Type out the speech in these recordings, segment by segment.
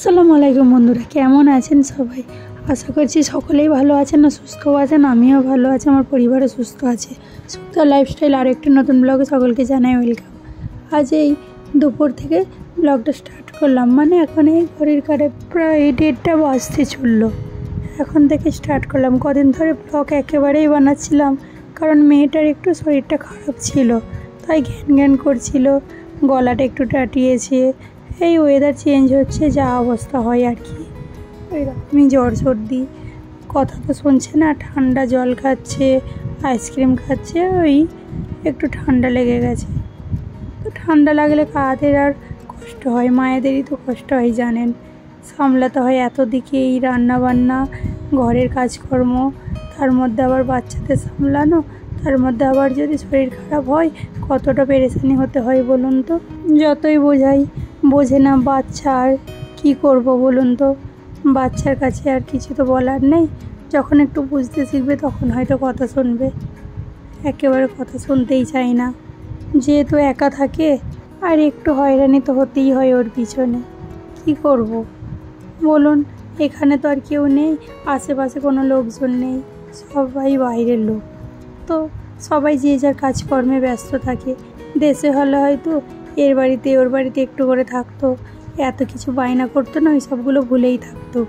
আসসালামু আলাইকুম বন্ধুরা, কেমন আছেন সবাই? আশা করছি সকলেই ভালো আছেন, না সুস্থও আছেন। আমিও ভালো আছি, আমার পরিবারও সুস্থ আছে। সুস্থ লাইফস্টাইল আর একটি নতুন ব্লগে সকলকে জানাই ওয়েলকাম। আজ এই দুপুর থেকে ব্লগটা স্টার্ট করলাম, মানে এখন এই ঘড়ির কাঁটায় প্রায় 1:30টা বাজতে চললো। এখন থেকে স্টার্ট করলাম। কদিন ধরে ব্লগ একেবারেই বানাচ্ছিলাম, কারণ মেয়েটার একটু শরীরটা খারাপ ছিল, তাই ঘ্যান ঘ্যান করছিল, গলাটা একটু টাটিয়েছে। এই ওয়েদার চেঞ্জ হচ্ছে, যা অবস্থা হয় আর কি, এরকমই জ্বর সর্দি। কথা তো শুনছে না, ঠান্ডা জল খাচ্ছে, আইসক্রিম খাচ্ছে, ওই একটু ঠান্ডা লেগে গেছে। তো ঠান্ডা লাগলে কাদের আর কষ্ট হয়, মায়েদেরই তো কষ্ট হয় জানেন। সামলাতে হয় এত দিকে, এই রান্না বান্না, ঘরের কাজকর্ম, তার মধ্যে আবার বাচ্চাদের সামলানো, তার মধ্যে আবার যদি শরীর খারাপ হয় কতটা পেরেশানি হতে হয় বলুন তো। যতই বোঝাই বোঝে না বাচ্চা, আর কী করবো বলুন তো। বাচ্চার কাছে আর কিছু তো বলার নেই, যখন একটু বুঝতে শিখবে তখন হয়তো কথা শুনবে। একেবারে কথা শুনতেই চাই না, যেহেতু একা থাকে, আর একটু হয়রানি তো হতেই হয় ওর পিছনে। কি করব বলুন, এখানে তো আর কেউ নেই, আশেপাশে কোনো লোকজন নেই, সবাই বাইরের লোক। তো সবাই যে যার কাজকর্মে ব্যস্ত থাকে। দেশে হলে হয়তো এর বাড়িতে ওর বাড়িতে একটু করে থাকতো, এত কিছু বায়না করতো না, ওই সবগুলো ভুলেই থাকতো,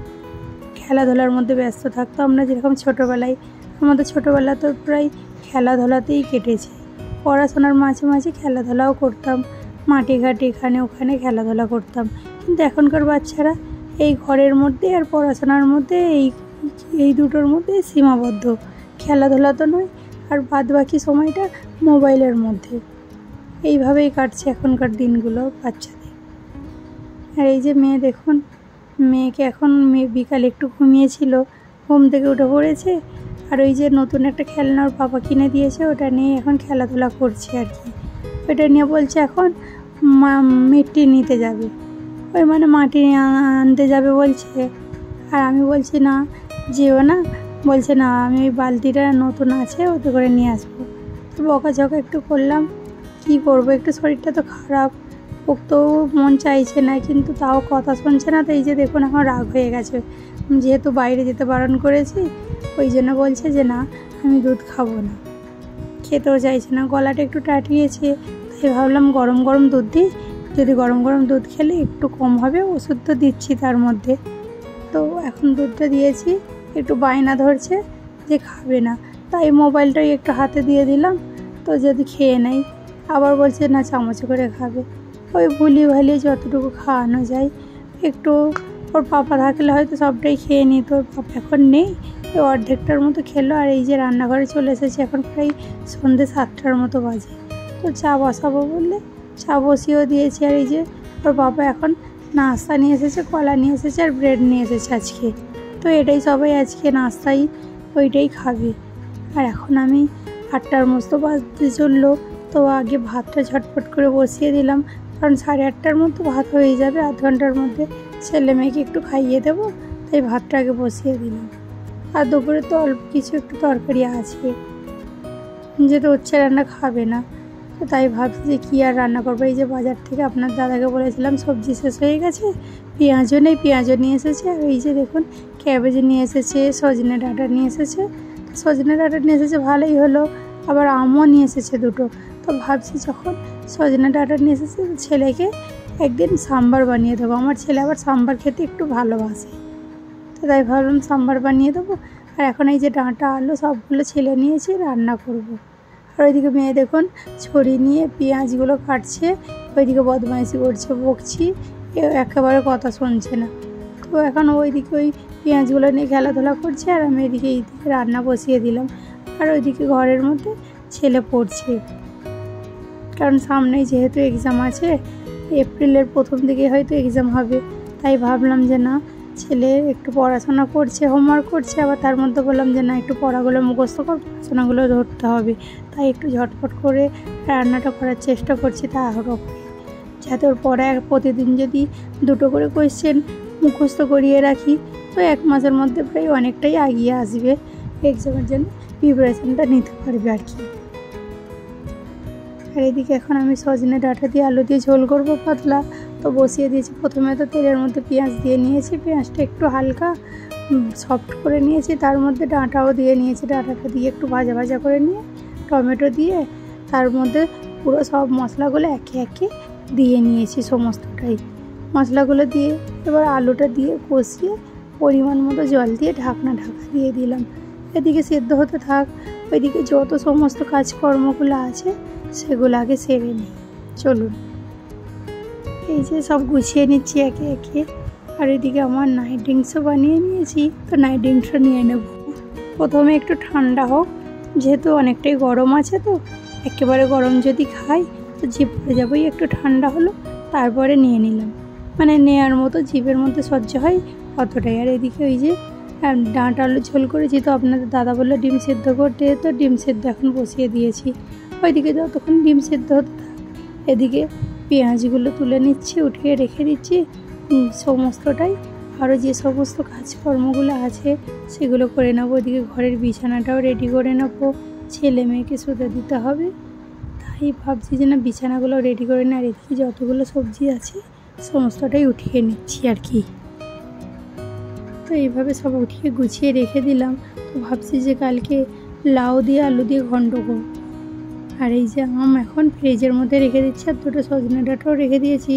খেলাধুলার মধ্যে ব্যস্ত থাকতো। আমরা যেরকম ছোটোবেলায়, আমাদের ছোটোবেলা তো প্রায় খেলাধুলাতেই কেটেছে। পড়াশোনার মাঝে মাঝে খেলাধুলাও করতাম, মাঠে ঘাটে এখানে ওখানে খেলাধুলা করতাম। কিন্তু এখনকার বাচ্চারা এই ঘরের মধ্যে আর পড়াশোনার মধ্যে, এই দুটোর মধ্যে সীমাবদ্ধ। খেলাধুলা তো নয়, আর বাদ বাকি সময়টা মোবাইলের মধ্যে। এইভাবেই কাটছে এখনকার দিনগুলো বাচ্চাদের। আর এই যে মেয়ে দেখুন, মেয়েকে এখন বিকালে একটু ঘুমিয়েছিল, ঘুম থেকে উঠে পড়েছে, আর ওই যে নতুন একটা খেলনা ওর বাবা কিনে দিয়েছে, ওটা নিয়ে এখন খেলাধুলা করছে আর কি। ওটা নিয়ে বলছে এখন মিট্টি নিতে যাবে, ওই মানে মাটি আনতে যাবে বলছে। আর আমি বলছি না যেও না, বলছে না আমি ওই বালতিটা নতুন আছে ওতে করে নিয়ে আসবো। তো বকাঝকা একটু করলাম, কী করবো, একটু শরীরটা তো খারাপ, ওর তো মন চাইছে না, কিন্তু তাও কথা শুনছে না। তো এই যে দেখুন এখন রাগ হয়ে গেছে, যেহেতু বাইরে যেতে বারণ করেছি, ওই জন্য বলছে যে না আমি দুধ খাবো না, খেতেও চাইছে না, গলাটা একটু টাটিয়েছে। তাই ভাবলাম গরম গরম দুধ দিই, যদি গরম গরম দুধ খেলে একটু কম হবে, ওষুধ তো দিচ্ছি তার মধ্যে। তো এখন দুধটা দিয়েছি, একটু বায়না ধরছে যে খাবে না, তাই মোবাইলটাই একটু হাতে দিয়ে দিলাম, তো যদি খেয়ে নেয়। আবার বলছে না চামচে করে খাবে, ওই ভুলিয়ে ভালিয়ে যতটুকু খাওয়ানো যায়। একটু ওর পাপা থাকলে হয়তো সবটাই খেয়ে নিত, ওর পাপা এখন নেই, ওই অর্ধেকটার মতো খেলো। আর এই যে রান্নাঘরে চলে এসেছে, এখন প্রায় সন্ধ্যে 7টার মতো বাজে। তো চা বসাবো বললে চা বসিয়েও দিয়েছি। আর এই যে ওর বাবা এখন নাস্তা নিয়ে এসেছে, কলা নিয়ে এসেছে আর ব্রেড নিয়ে এসেছে আজকে। তো এটাই সবাই আজকে নাস্তাই ওইটাই খাবে। আর এখন আমি 8টার মতো বাজতে চললো, তো আগে ভাতটা ঝটপট করে বসিয়ে দিলাম, কারণ 8:30টার মতো ভাত হয়ে যাবে, আধ ঘন্টার মধ্যে ছেলে মেয়েকে একটু খাইয়ে দেবো, তাই ভাতটা আগে বসিয়ে দিলাম। আর দুপুরে তো অল্প কিছু একটু তরকারি আছে, যেহেতু হচ্ছে রান্না খাবে না, তো তাই ভাবছি যে কী আর রান্না করবো। এই যে বাজার থেকে আপনার দাদাকে বলেছিলাম সবজি শেষ হয়ে গেছে, পেঁয়াজও নেই, পেঁয়াজও নিয়ে এসেছে। আর এই যে দেখুন ক্যাবেজ নিয়ে এসেছে, সজনে ডাঁটা নিয়ে এসেছে। সজনে ডাঁটা নিয়ে এসেছে ভালোই হলো, আবার আমও নিয়ে এসেছে দুটো। তো ভাবছি যখন সজনে ডাঁটা নিয়ে এসেছে, ছেলেকে একদিন সাম্বার বানিয়ে দেবো। আমার ছেলে আবার সাম্বার খেতে একটু ভালোবাসে, তো তাই ভাবলাম সাম্বার বানিয়ে দেবো। আর এখন এই যে ডাঁটা আলু সবগুলো ছেলে নিয়েছি, রান্না করব। আর ওইদিকে মেয়ে দেখুন ছড়ি নিয়ে পেঁয়াজগুলো কাটছে, ওইদিকে বদমাইশি করছে, বকছি, একেবারে কথা শুনছে না। তো এখন ওইদিকে ওই পেঁয়াজগুলো নিয়ে খেলাধুলা করছে, আর আমি এইদিকে রান্না বসিয়ে দিলাম। আর ওইদিকে ঘরের মধ্যে ছেলে পড়ছে, কারণ সামনেই যেহেতু এক্সাম আছে, এপ্রিলের প্রথম দিকে হয়তো এক্সাম হবে। তাই ভাবলাম যে না ছেলে একটু পড়াশোনা করছে, হোমওয়ার্ক করছে, আবার তার মধ্যে বললাম যে না একটু পড়াগুলো মুখস্থ কর, পড়াশোনাগুলো ধরতে হবে। তাই একটু ঝটপট করে রান্নাটা করার চেষ্টা করছি তাড়াহুড়ো করে, যাতে ওর পড়া প্রতিদিন যদি 2টো করে কোয়েশ্চেন মুখস্থ করিয়ে রাখি, তো 1 মাসের মধ্যে প্রায় অনেকটাই এগিয়ে আসবে, এক্সামের জন্য প্রিপারেশানটা নিতে পারবে আর কি। আর এদিকে এখন আমি সজনে ডাঁটা দিয়ে আলু দিয়ে ঝোল করবো পাতলা, তো বসিয়ে দিয়েছি। প্রথমে তো তেলের মধ্যে পেঁয়াজ দিয়ে নিয়েছি, পেঁয়াজটা একটু হালকা সফট করে নিয়েছি, তার মধ্যে ডাঁটাও দিয়ে নিয়েছি, ডাঁটাটা দিয়ে একটু ভাজা ভাজা করে নিয়ে টমেটো দিয়ে তার মধ্যে পুরো সব মশলাগুলো একে একে দিয়ে নিয়েছি সমস্তটাই। মশলাগুলো দিয়ে এবার আলুটা দিয়ে কষিয়ে পরিমাণ মতো জল দিয়ে ঢাকা দিয়ে দিলাম। এদিকে সেদ্ধ হতে থাক, ওইদিকে যত সমস্ত কাজকর্মগুলো আছে সেগুলো আগে সেরে নিই। চলুন, এই যে সব গুছিয়ে নিচ্ছি একে একে। আর এদিকে আমার নাইট ড্রিঙ্কসও বানিয়ে নিয়েছি, তো নাইট ড্রিঙ্কসও নিয়ে নেব। প্রথমে একটু ঠান্ডা হোক, যেহেতু অনেকটাই গরম আছে, তো একেবারে গরম যদি খাই তো জিভ পড়ে যাবেই। একটু ঠান্ডা হলো তারপরে নিয়ে নিলাম, মানে নেওয়ার মতো জিভের মধ্যে সহ্য হয় অতটাই। আর এদিকে ওই যে ডাঁটা আলু ঝোল করেছি, তো আপনাদের দাদা বললো ডিম সেদ্ধ করতে, তো ডিম সেদ্ধ এখন বসিয়ে দিয়েছি। ওইদিকে যতক্ষণ ডিম সেদ্ধ হতে থাক, এদিকে পেঁয়াজগুলো তুলে নিচ্ছি, উঠিয়ে রেখে দিচ্ছি সমস্তটাই। আরও যে সমস্ত কাজকর্মগুলো আছে সেগুলো করে নেবো। ওইদিকে ঘরের বিছানাটাও রেডি করে নেবো, ছেলে মেয়েকে শুতে দিতে হবে, তাই ভাবছি যে না বিছানাগুলো রেডি করে না। আর এদিকে যতগুলো সবজি আছে সমস্তটাই উঠিয়ে নিচ্ছি আর কি। তো এইভাবে সব উঠিয়ে গুছিয়ে রেখে দিলাম। তো ভাবছি যে কালকে লাউ দিয়ে আলু দিয়ে ঘন্ট করব। আর এই যে আম এখন ফ্রিজের মধ্যে রেখে দিচ্ছি, আর দুটো সজনে ডাঁটাও রেখে দিয়েছি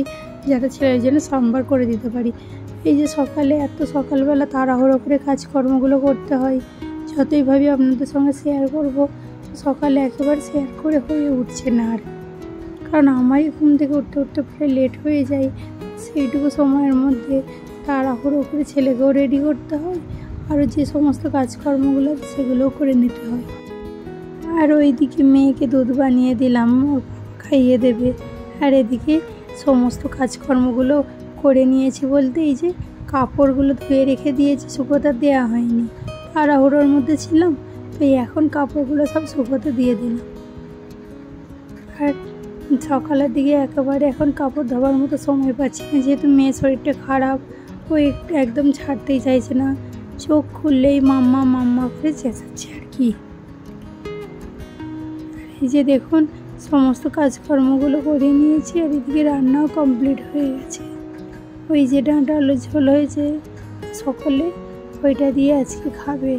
যাতে ছেলের জন্য সাম্বার করে দিতে পারি। এই যে সকালে এত সকালবেলা তাড়াহুড়ো করে কাজকর্মগুলো করতে হয়, যতই ভাবি আপনাদের সঙ্গে শেয়ার করব, সকালে একেবারে শেয়ার করে হয়ে উঠছে না। আর কারণ আমারই ঘুম থেকে উঠতে উঠতে প্রায় লেট হয়ে যায়, সেইটুকু সময়ের মধ্যে তাড়াহুড়ো করে ছেলেকেও রেডি করতে হয়, আরও যে সমস্ত কাজকর্মগুলো সেগুলোও করে নিতে হয়। আর ওইদিকে মেয়েকে দুধ বানিয়ে দিলাম, ওর খাইয়ে দেবে। আর এদিকে সমস্ত কাজকর্মগুলো করে নিয়েছি বলতে এই যে কাপড়গুলো ধুয়ে রেখে দিয়েছি, শুকোতে দেওয়া হয়নি, তাড়াহুড়োর মধ্যে ছিলাম, তো এখন কাপড়গুলো সব শুকোতে দিয়ে দিলাম। আর সকালের দিকে একেবারে এখন কাপড় ধোয়ার মতো সময় পাচ্ছি না, যেহেতু মেয়ের শরীরটা খারাপ, ও একদম ছাড়তেই চাইছে না, চোখ খুললেই মাম্মা মাম্মা করে চেঁচাচ্ছে আর কি। এই যে দেখুন সমস্ত কাজকর্মগুলো করে নিয়েছি, আর এদিকে রান্নাও কমপ্লিট হয়ে গেছে। ওই যে ডাঁটা আলু ঝোল হয়েছে সকলে, ওইটা দিয়ে আজকে খাবে।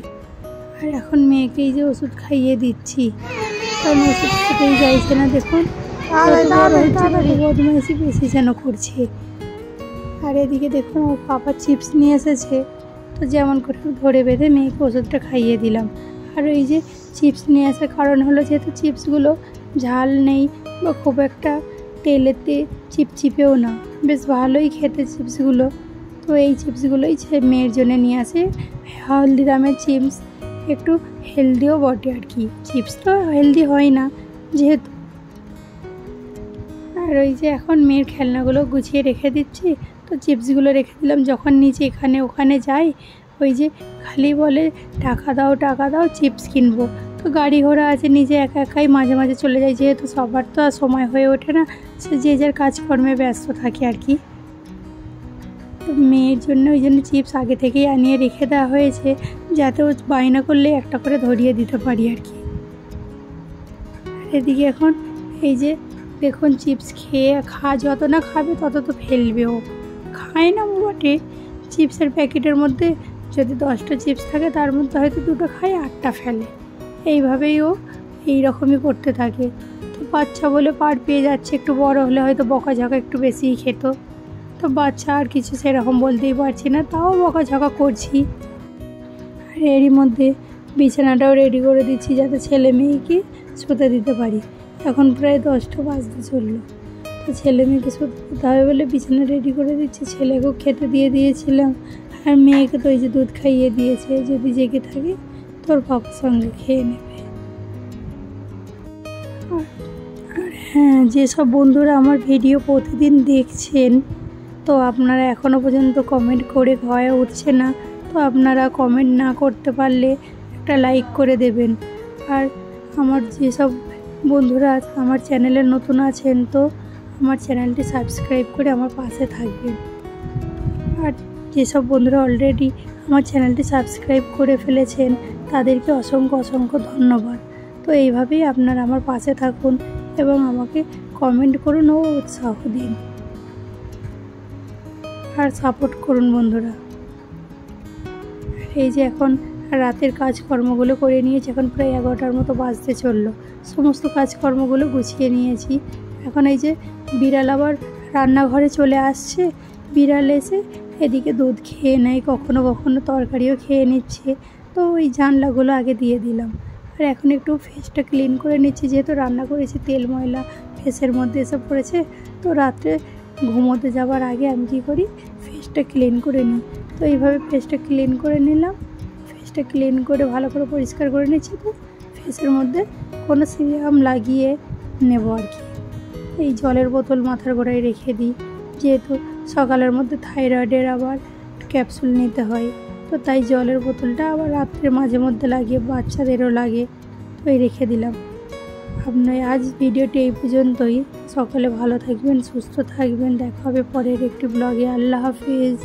আর এখন মেয়েকে এই যে ওষুধ খাইয়ে দিচ্ছি, কারণ ওষুধ খেতেই চাইছে না। দেখুন বদমাইশি বেশি যেন করছে। আর এদিকে দেখুন ওর পাপা চিপস নিয়ে এসেছে, তো যেমন করে ধরে বেঁধে মেয়েকে ওষুধটা খাইয়ে দিলাম। আর ওই যে চিপস নিয়ে আসার কারণ হলো যেহেতু চিপসগুলো ঝাল নেই বা খুব একটা তেলেতে চিপচিপেও না, বেশ ভালোই খেতে চিপসগুলো। তো এই চিপসগুলোই মেয়ের জন্য নিয়ে আসে। হলদিরামের চিপস একটু হেলদিও বটে আর কি, চিপস তো হেলদি হয় না যেহেতু। আর ওই যে এখন মেয়ের খেলনাগুলো গুছিয়ে রেখে দিচ্ছি, তো চিপসগুলো রেখে দিলাম। যখন নিচে এখানে ওখানে যাই, ওই যে খালি বলে টাকা দাও চিপস কিনবো। তো গাড়ি ঘোড়া আছে, নিজে একা একাই মাঝে মাঝে চলে যায়, যেহেতু সবার তো আর সময় হয়ে ওঠে না, সে যে যার কাজকর্মে ব্যস্ত থাকে আর কি। তো মেয়ের জন্য ওই জন্য চিপস আগে থেকেই আনিয়ে রেখে দেওয়া হয়েছে, যাতে ও বায়না করলে একটা করে ধরিয়ে দিতে পারি আর কি। আর এদিকে এখন এই যে দেখুন চিপস যত না খাবে তত তো ফেলবে, ও খায় না বটে। চিপসের প্যাকেটের মধ্যে যদি 10টা চিপস থাকে তার মধ্যে হয়তো 2টো খায়, 8টা ফেলে। এইভাবেই ও এইরকমই করতে থাকে। তো বাচ্চা বলে পার পেয়ে যাচ্ছে, একটু বড় হলে হয়তো বকাঝকা একটু বেশিই খেত। তো বাচ্চা আর কিছু সেরকম বলতেই পারছি না, তাও বকাঝকা করছি। আর এরই মধ্যে বিছানাটাও রেডি করে দিচ্ছি যাতে ছেলে মেয়েকে শুতে দিতে পারি। এখন প্রায় 10টা বাজতে চললো, তো ছেলে মেয়েকে শুতে দিতে হবে বলে বিছানা রেডি করে দিচ্ছি। ছেলেকেও খেতে দিয়ে দিয়েছিলাম, আর মেয়েকে তো ওই যে দুধ খাইয়ে দিয়েছে, যদি জেগে থাকে তোর পাপার সঙ্গে খেয়ে নেবে। আর হ্যাঁ, যেসব বন্ধুরা আমার ভিডিও প্রতিদিন দেখছেন, তো আপনারা এখনও পর্যন্ত কমেন্ট করে হয়ে উঠছে না, তো আপনারা কমেন্ট না করতে পারলে একটা লাইক করে দেবেন। আর আমার যেসব বন্ধুরা আমার চ্যানেলে নতুন আছেন, তো আমার চ্যানেলটি সাবস্ক্রাইব করে আমার পাশে থাকবেন। আর যেসব বন্ধুরা অলরেডি আমার চ্যানেলটি সাবস্ক্রাইব করে ফেলেছেন তাদেরকে অসংখ্য ধন্যবাদ। তো এইভাবেই আপনারা আমার পাশে থাকুন এবং আমাকে কমেন্ট করুন ও উৎসাহ দিন। আর সাপোর্ট করুন বন্ধুরা। এই যে এখন রাতের কাজকর্মগুলো করে নিয়েছি, এখন প্রায় 11টার মতো বাজতে চললো। সমস্ত কাজকর্মগুলো গুছিয়ে নিয়েছি। এখন এই যে বিড়াল আবার রান্নাঘরে চলে আসছে। বিড়াল এসে এদিকে দুধ খেয়ে নেয়, কখনো কখনো তরকারিও খেয়ে নিচ্ছে। তো ওই জানলাগুলো আগে দিয়ে দিলাম। আর এখন একটু ফেসটা ক্লিন করে নিচ্ছি, যেহেতু রান্না করেছি তেল ময়লা ফেসের মধ্যে এসে পড়েছে। তো রাত্রে ঘুমোতে যাওয়ার আগে আমি কী করি, ফেসটা ক্লিন করে নিই। তো এইভাবে ফেসটা ক্লিন করে নিলাম। ফেসটা ক্লিন করে ভালো করে পরিষ্কার করে নিচ্ছি। তো ফেসের মধ্যে কোনো সিরাম লাগিয়ে নেব আর কি। এই জলের বোতল মাথার গোড়ায় রেখে দিই, যেহেতু সকালের মধ্যে থাইরয়েডের আবার ক্যাপসুল নিতে হয়। তো তাই জলের বোতলটা আবার রাত্রে মাঝে মধ্যে লাগিয়ে, বাচ্চাদেরও লাগে। তো এই রেখে দিলাম। আপনার আজ ভিডিওটি এই পর্যন্তই। সকলে ভালো থাকবেন, সুস্থ থাকবেন। দেখা হবে পরের একটি ব্লগে। আল্লাহ হাফিজ।